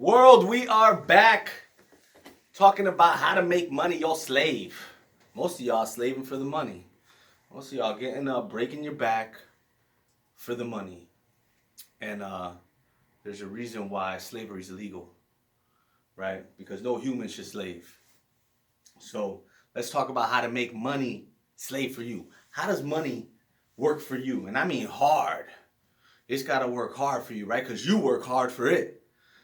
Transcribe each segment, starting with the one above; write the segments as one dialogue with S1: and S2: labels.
S1: World, we are back talking about how to make money your slave. Most of y'all slaving for the money. Most of y'all getting up, breaking your back for the money. And there's a reason why slavery is illegal, right? Because no human should slave. So let's talk about how to make money slave for you. How does money work for you? And I mean hard. It's got to work hard for you, right? Because you work hard for it.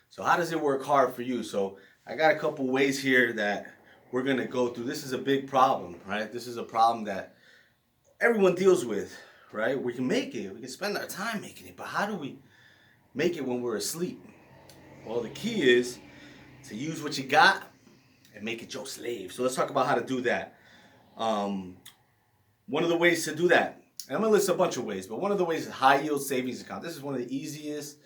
S1: So how does it work hard for you? So I got a couple ways here that we're going to go through. This is a big problem, right? This is a problem that everyone deals with, right? We can make it. We can spend our time making it. But how do we make it when we're asleep? Well, the key is to use what you got and make it your slave. So let's talk about how to do that. One of the ways to do that, and I'm going to list a bunch of ways, but one of the ways is high yield savings account. This is one of the easiest,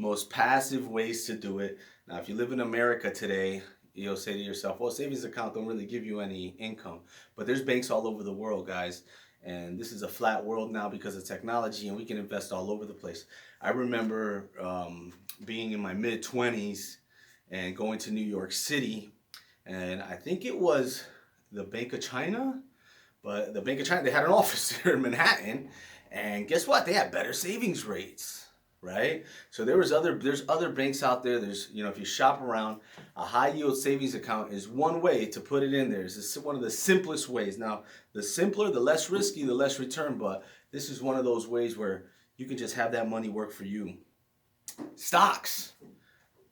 S1: most passive ways to do it. Now, if you live in America today, you'll say to yourself, well, savings account don't really give you any income. But there's banks all over the world, guys. And this is a flat world now because of technology, and we can invest all over the place. I remember being in my mid-20s and going to New York City, and I think it was the Bank of China. But the Bank of China, they had an office here in Manhattan, and guess what? They had better savings rates, right? So there's other banks out there. There's, if you shop around, a high yield savings account is one way to put it in there. It's one of the simplest ways. Now, the simpler, the less risky, the less return, but this is one of those ways where you can just have that money work for you. Stocks,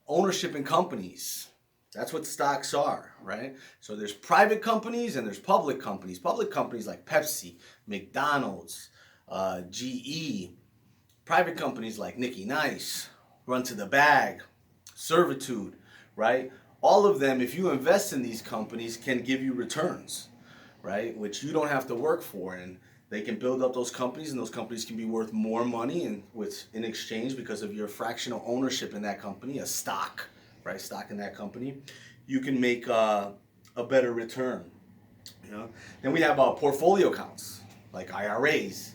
S1: ownership in companies. That's what stocks are, right? So there's private companies and there's public companies. Public companies like Pepsi, McDonald's, GE. Private companies like Nicky Nice, Run to the Bag, Servitude, right? All of them, if you invest in these companies, can give you returns, right? Which you don't have to work for. And they can build up those companies, and those companies can be worth more money in exchange because of your fractional ownership in that company, a stock. Right, stock in that company, you can make a better return. Then we have portfolio accounts like IRAs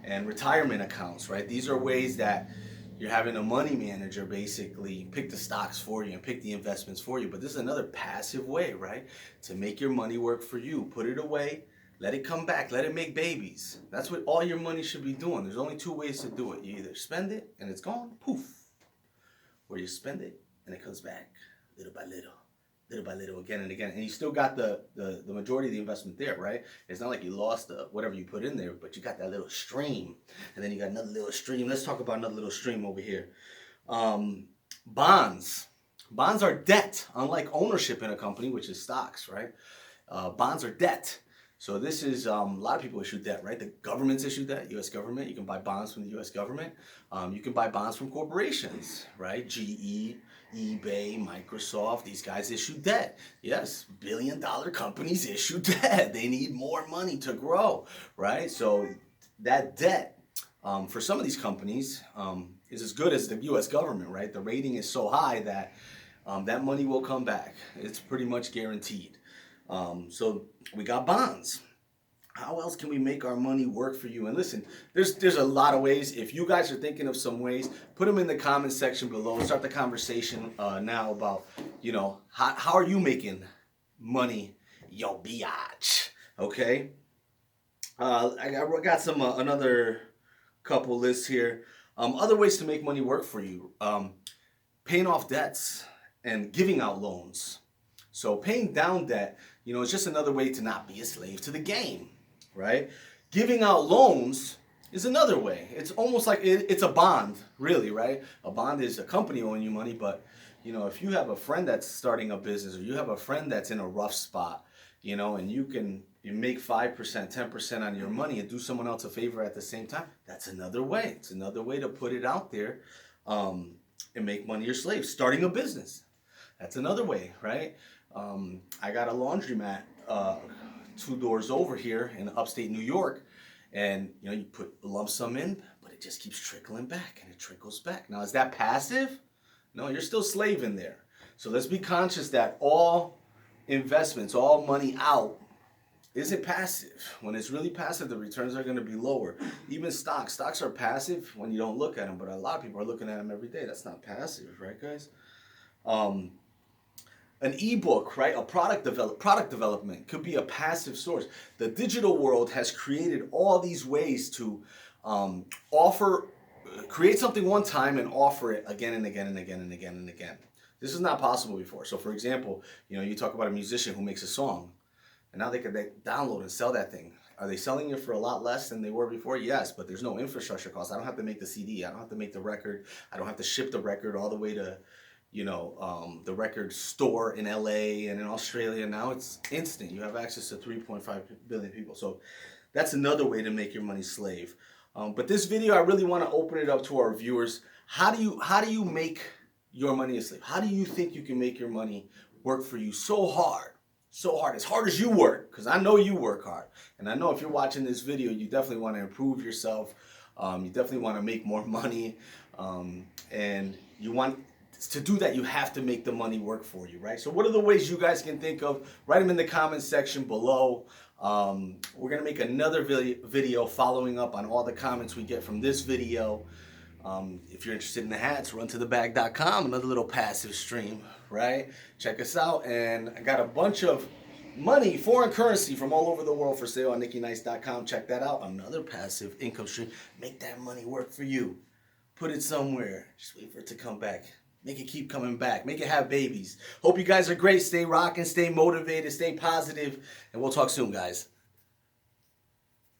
S1: and retirement accounts. Right, these are ways that you're having a money manager basically pick the stocks for you and pick the investments for you. But this is another passive way, right, to make your money work for you. Put it away, let it come back, let it make babies. That's what all your money should be doing. There's only two ways to do it. You either spend it and it's gone, poof, or you spend it and it comes back little by little, again and again. And you still got the majority of the investment there, right? It's not like you lost whatever you put in there, but you got that little stream. And then you got another little stream. Let's talk about another little stream over here. Bonds. Bonds are debt, unlike ownership in a company, which is stocks, right? Bonds are debt. So this is, a lot of people issue debt, right? The government's issued debt, U.S. government. You can buy bonds from the U.S. government. You can buy bonds from corporations, right? GE, eBay, Microsoft, these guys issue debt. Yes, billion-dollar companies issue debt. They need more money to grow, right? So that debt, for some of these companies, is as good as the U.S. government, right? The rating is so high that that money will come back. It's pretty much guaranteed. So we got bonds. How else can we make our money work for you? And listen, there's a lot of ways. If you guys are thinking of some ways, put them in the comment section below. Start the conversation now about, how are you making money, yo biatch? Okay. I got some another couple lists here. Other ways to make money work for you. Paying off debts and giving out loans. So paying down debt, is just another way to not be a slave to the game, right? Giving out loans is another way. It's almost like it's a bond, really, right? A bond is a company owing you money, but, if you have a friend that's starting a business or you have a friend that's in a rough spot, and you make 5%, 10% on your money and do someone else a favor at the same time, that's another way. It's another way to put it out there and make money your slave. Starting a business, that's another way, right? I got a laundromat 2 doors over here in upstate New York, and you put a lump sum in, but it just keeps trickling back and it trickles back. Now, is that passive? No, you're still slave in there. So let's be conscious that all investments, all money out, isn't passive. When it's really passive, the returns are going to be lower. Even stocks are passive when you don't look at them, but a lot of people are looking at them every day. That's not passive, right, guys? Um, an ebook, right? A product development could be a passive source. The digital world has created all these ways to offer, create something one time and offer it again and again and again and again and again. This is not possible before. So, for example, you talk about a musician who makes a song, and now they download and sell that thing. Are they selling it for a lot less than they were before? Yes, but there's no infrastructure cost. I don't have to make the CD. I don't have to make the record. I don't have to ship the record all the way to the record store in LA and in Australia. Now it's instant. You have access to 3.5 billion people. So that's another way to make your money slave. But this video, I really want to open it up to our viewers. How do you make your money a slave? How do you think you can make your money work for you so hard? So hard, as hard as you work, because I know you work hard. And I know if you're watching this video, you definitely want to improve yourself. You definitely want to make more money. And you want to do that, you have to make the money work for you, right? So what are the ways you guys can think of? Write them in the comments section below. We're going to make another video following up on all the comments we get from this video. If you're interested in the hats, run to thebag.com, another little passive stream, right? Check us out. And I got a bunch of money, foreign currency from all over the world for sale on nickynice.com. Check that out. Another passive income stream. Make that money work for you. Put it somewhere. Just wait for it to come back. Make it keep coming back. Make it have babies. Hope you guys are great. Stay rocking, stay motivated, stay positive, and we'll talk soon, guys.